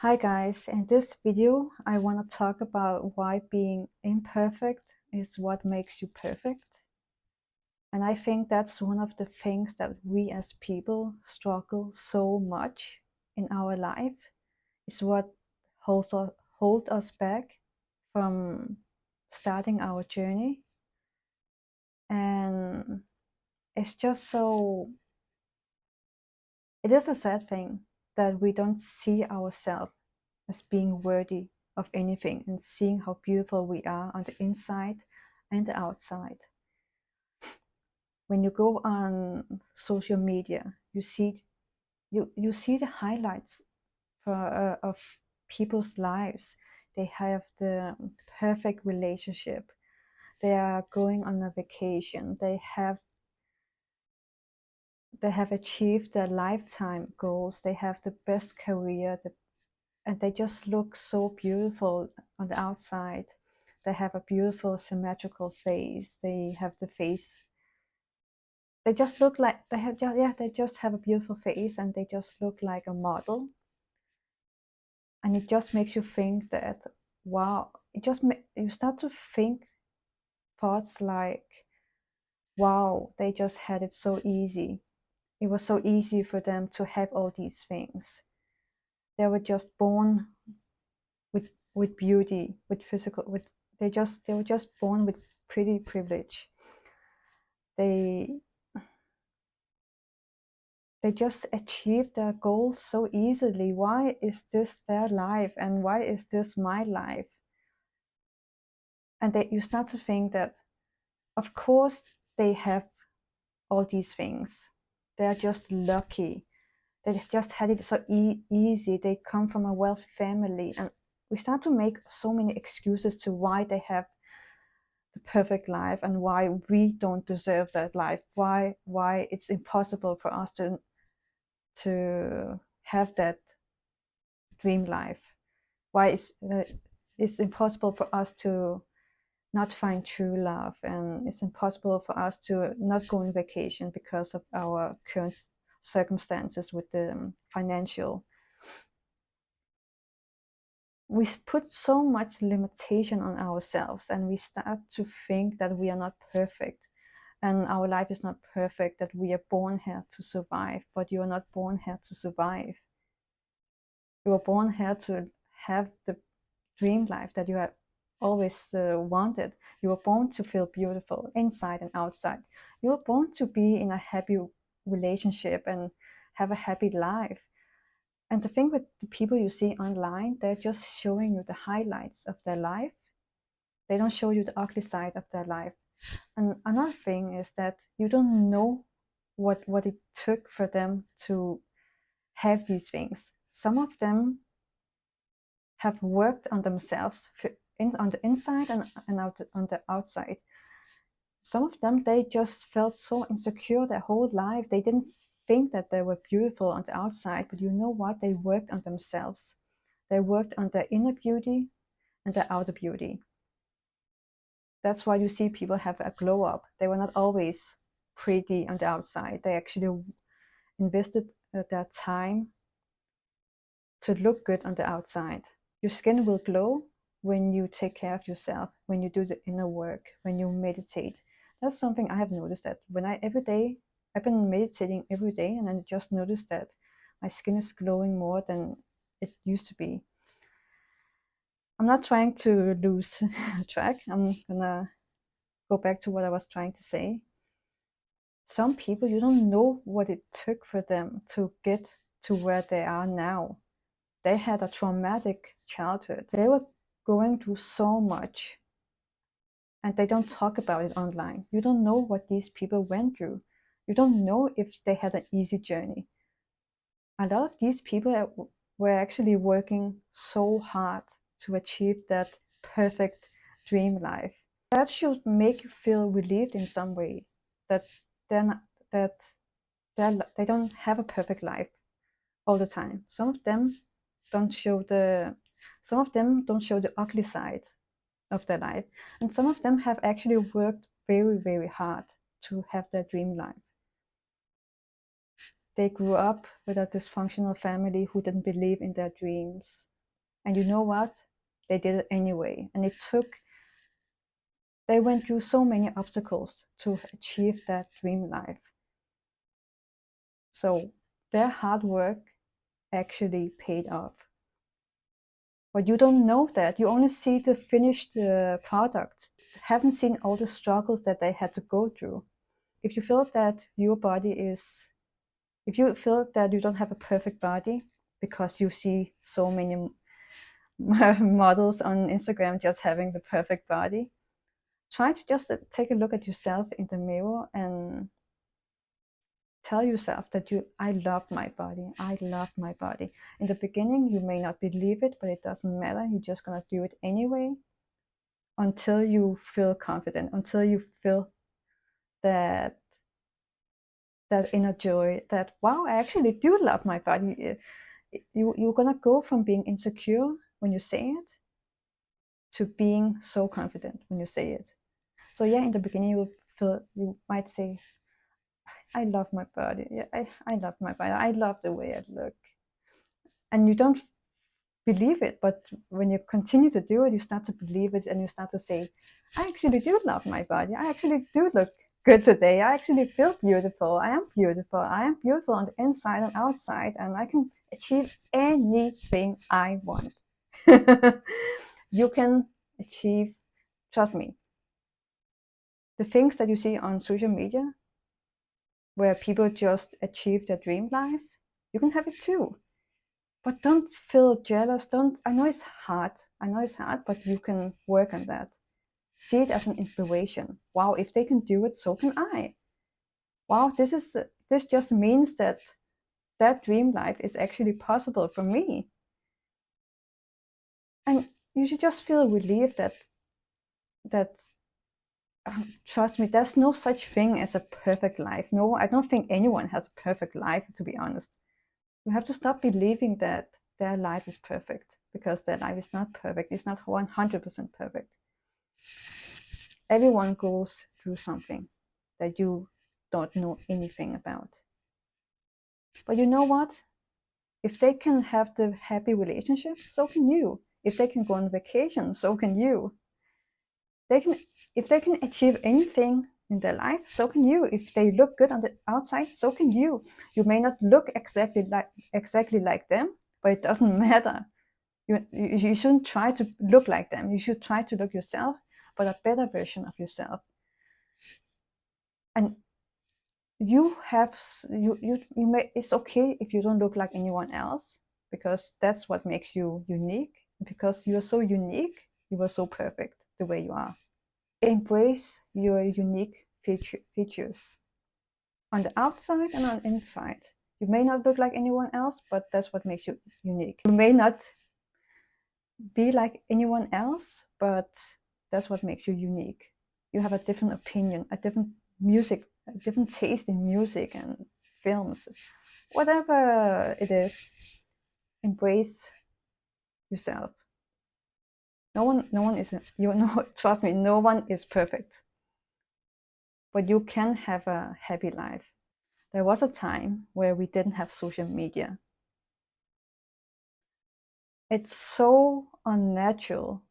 Hi guys, in this video I want to talk about why being imperfect is what makes you perfect. And I think that's one of the things that we as people struggle so much in our life, is what hold us back from starting our journey. And it's just so, it is a sad thing that we don't see ourselves as being worthy of anything and seeing how beautiful we are on the inside and the outside. When you go on social media, you see the highlights of people's lives. They have the perfect relationship. They are going on a vacation. They have achieved their lifetime goals. They have the best career, and they just look so beautiful on the outside. They have a beautiful symmetrical face. They have the face. They just look like they have they just have a beautiful face, and they just look like a model. And it just makes you think that, wow, you start to think thoughts like, wow, they just had it so easy. It was so easy for them to have all these things. They were just born with beauty, with physical, with they were just born with pretty privilege. They they just achieved their goals so easily. Why is this their life, and why is this my life? And you start to think that, of course, they have all these things. They are just lucky. They just had it so easy. They come from a wealthy family, and we start to make so many excuses to why they have the perfect life and why we don't deserve that life. Why it's impossible for us to have that dream life. Why it's impossible for us to not find true love, and it's impossible for us to not go on vacation because of our current circumstances with the financial. We put so much limitation on ourselves, and we start to think that we are not perfect and our life is not perfect, that we are born here to survive. But you are not born here to survive. You were born here to have the dream life that you have always wanted. You were born to feel beautiful inside and outside. You were born to be in a happy relationship and have a happy life. And the thing with the people you see online, they're just showing you the highlights of their life. They don't show you the ugly side of their life. And another thing is that you don't know what it took for them to have these things. Some of them have worked on themselves on the inside and out on the outside. Some of them, they just felt so insecure their whole life. They didn't think that they were beautiful on the outside, but you know what? They worked on themselves. They worked on their inner beauty and their outer beauty. That's why you see people have a glow up. They were not always pretty on the outside. They actually invested their time to look good on the outside. Your skin will glow when you take care of yourself, when you do the inner work, when you meditate. That's something I have noticed, that when every day, I've been meditating every day, and I just noticed that my skin is glowing more than it used to be. I'm not trying to lose track. I'm gonna go back to what I was trying to say. Some people, you don't know what it took for them to get to where they are now. They had a traumatic childhood. They were going through so much, and they don't talk about it online. You don't know what these people went through. You don't know if they had an easy journey. A lot of these people were actually working so hard to achieve that perfect dream life. That should make you feel relieved in some way, that they're not, that they don't have a perfect life all the time. Some of them don't show the ugly side of their life, and some of them have actually worked very, very hard to have their dream life. They grew up with a dysfunctional family who didn't believe in their dreams. And you know what? They did it anyway. And they went through so many obstacles to achieve that dream life. So their hard work actually paid off. But you don't know that. You only see the finished product. Haven't seen all the struggles that they had to go through. If you feel that if you feel that you don't have a perfect body because you see so many models on Instagram just having the perfect body, try to just take a look at yourself in the mirror and tell yourself that I love my body. I love my body. In the beginning, you may not believe it, but it doesn't matter. You're just going to do it anyway until you feel confident, until you feel that inner joy that, wow, I actually do love my body. You're going to go from being insecure when you say it to being so confident when you say it. So yeah, in the beginning, you might say, I love my body. Yeah, I love my body. I love the way I look. And you don't believe it, but when you continue to do it, you start to believe it and you start to say, I actually do love my body. I actually do look good today. I actually feel beautiful. I am beautiful. I am beautiful on the inside and outside, and I can achieve anything I want. You can achieve, trust me, the things that you see on social media where people just achieve their dream life, you can have it too. But don't feel jealous. I know it's hard. But you can work on that. See it as an inspiration. Wow, if they can do it, so can I. Wow, this just means that dream life is actually possible for me. And you should just feel relieved that trust me, there's no such thing as a perfect life. No, I don't think anyone has a perfect life, to be honest. You have to stop believing that their life is perfect, because their life is not perfect. It's not 100% perfect. Everyone goes through something that you don't know anything about. But you know what? If they can have the happy relationship, so can you. If they can go on vacation, so can you. If they can achieve anything in their life, so can you. If they look good on the outside, so can you. You may not look exactly like them, but it doesn't matter. You shouldn't try to look like them. You should try to look yourself, but a better version of yourself. And it's okay if you don't look like anyone else, because that's what makes you unique. Because you're so unique, you are so perfect the way you are. Embrace your unique features on the outside and on the inside. You may not look like anyone else, but that's what makes you unique. You may not be like anyone else, but that's what makes you unique. You have a different opinion, a different taste in music and films, whatever it is. Embrace yourself. No one is trust me, no one is perfect, but you can have a happy life. There was a time where we didn't have social media. It's so unnatural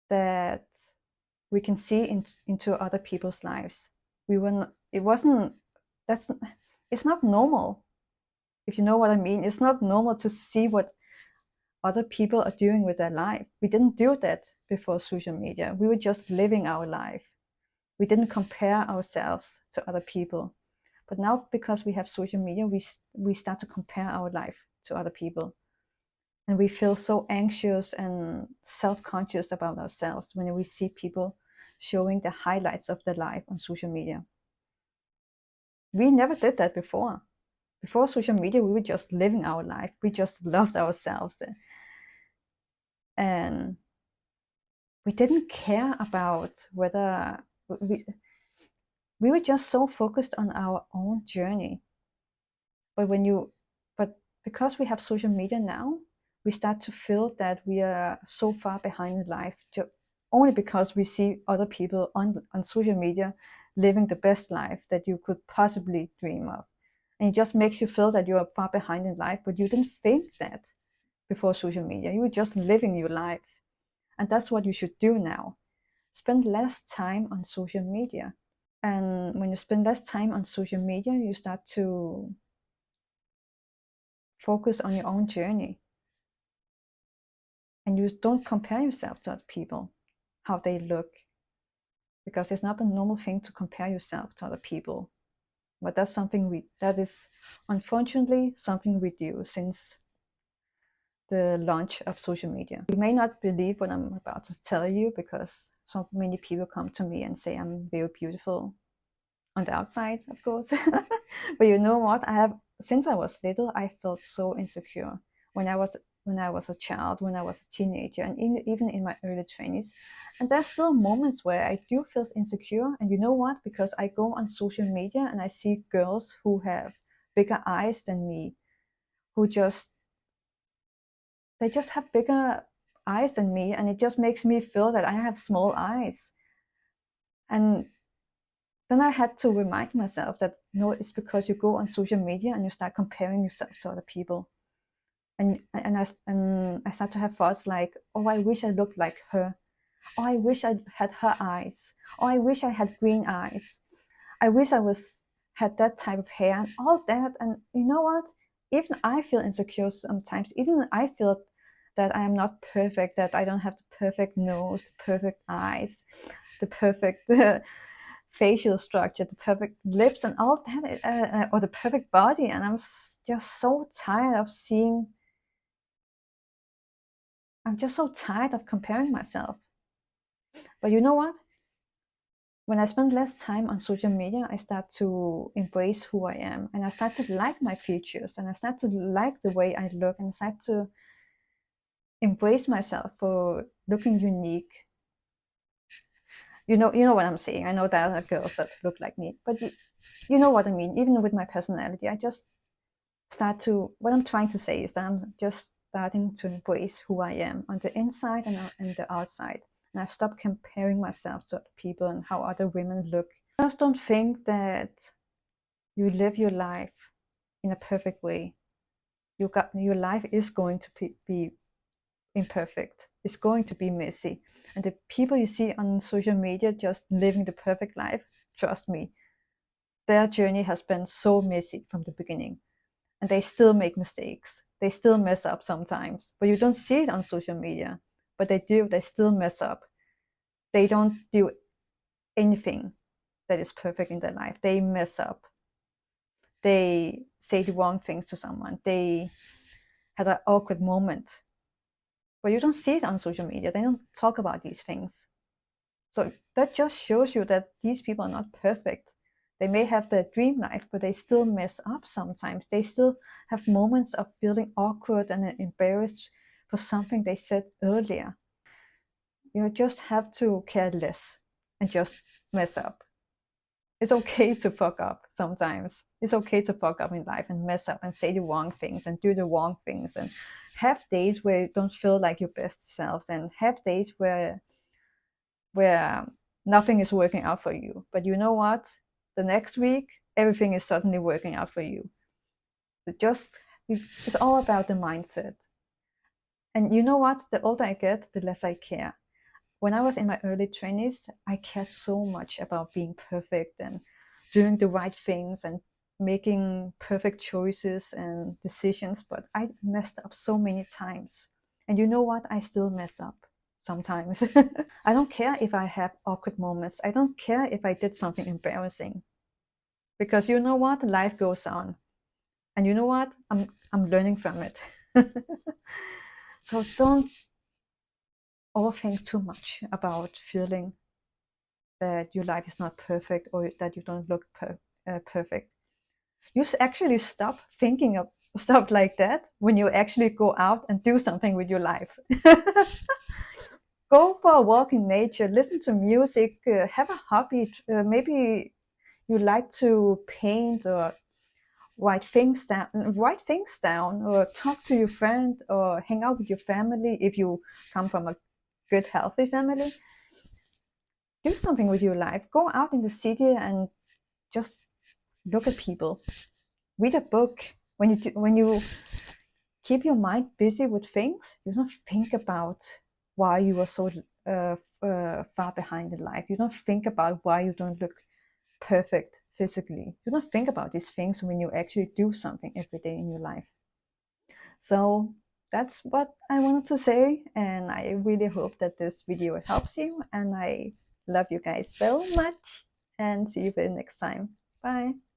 that we can see into other people's lives. It's not normal, if you know what I mean. It's not normal to see what other people are doing with their life. We didn't do that before social media. We were just living our life. We didn't compare ourselves to other people. But now, because we have social media, we start to compare our life to other people. And we feel so anxious and self-conscious about ourselves when we see people showing the highlights of their life on social media. We never did that before. Before social media, we were just living our life. We just loved ourselves. And we didn't care about whether we were just so focused on our own journey. But because we have social media now, we start to feel that we are so far behind in life, only because we see other people on social media living the best life that you could possibly dream of. And it just makes you feel that you are far behind in life, but you didn't think that before social media. You were just living your life. And that's what you should do now. Spend less time on social media. And when you spend less time on social media, you start to focus on your own journey. And you don't compare yourself to other people, how they look, because it's not a normal thing to compare yourself to other people. But that's something that is unfortunately something we do since the launch of social media. You may not believe what I'm about to tell you, because so many people come to me and say I'm very beautiful on the outside, of course. But you know what? Since I was little, I felt so insecure when I was a child, when I was a teenager, and even in my early 20s. And there's still moments where I do feel insecure. And you know what? Because I go on social media and I see girls who have bigger eyes than me, who they just have bigger eyes than me, and it just makes me feel that I have small eyes. And then I had to remind myself that no, it's because you go on social media and you start comparing yourself to other people. And I start to have thoughts like, oh, I wish I looked like her. Oh, I wish I had her eyes. Oh, I wish I had green eyes. I wish I had that type of hair and all that. And you know what? Even I feel insecure sometimes. Even I feel that I am not perfect, that I don't have the perfect nose, the perfect eyes, the perfect facial structure, the perfect lips, and all that, or the perfect body. And I'm just so tired of seeing. I'm just so tired of comparing myself. But you know what? When I spend less time on social media, I start to embrace who I am, and I start to like my features, and I start to like the way I look, and I start to embrace myself for looking unique. You know what I'm saying. I know there are girls that look like me, but you know what I mean. Even with my personality, I just what I'm trying to say is that I'm just starting to embrace who I am on the inside and the outside. And I stop comparing myself to other people and how other women look. I just don't think that you live your life in a perfect way. Your life is going to be imperfect. It's going to be messy. And the people you see on social media just living the perfect life, trust me, their journey has been so messy from the beginning. And they still make mistakes. They still mess up sometimes. But you don't see it on social media. But they do. They still mess up. They don't do anything that is perfect in their life. They mess up. They say the wrong things to someone. They had an awkward moment. But you don't see it on social media. They don't talk about these things. So that just shows you that these people are not perfect. They may have their dream life, but they still mess up sometimes. They still have moments of feeling awkward and embarrassed for something they said earlier. You just have to care less and just mess up. It's okay to fuck up sometimes. It's okay to fuck up in life and mess up and say the wrong things and do the wrong things and have days where you don't feel like your best selves and have days where nothing is working out for you. But you know what? The next week, everything is suddenly working out for you. It's all about the mindset. And you know what? The older I get, the less I care. When I was in my early 20s, I cared so much about being perfect and doing the right things and making perfect choices and decisions, but I messed up so many times. And you know what? I still mess up sometimes. I don't care if I have awkward moments. I don't care if I did something embarrassing. Because you know what? Life goes on. And you know what? I'm learning from it. So don't overthink too much about feeling that your life is not perfect or that you don't look perfect. You actually stop thinking of stuff like that when you actually go out and do something with your life. Go for a walk in nature, listen to music, have a hobby. Maybe you like to paint or write things down, or talk to your friend, or hang out with your family if you come from a good, healthy family. Do something with your life. Go out in the city and just look at people. Read a book. When you keep your mind busy with things. You don't think about why you are so far behind in life. You don't think about why you don't look perfect physically. You don't think about these things when you actually do something every day in your life. So that's what I wanted to say, and I really hope that this video helps you, and I love you guys so much, and see you the next time. Bye.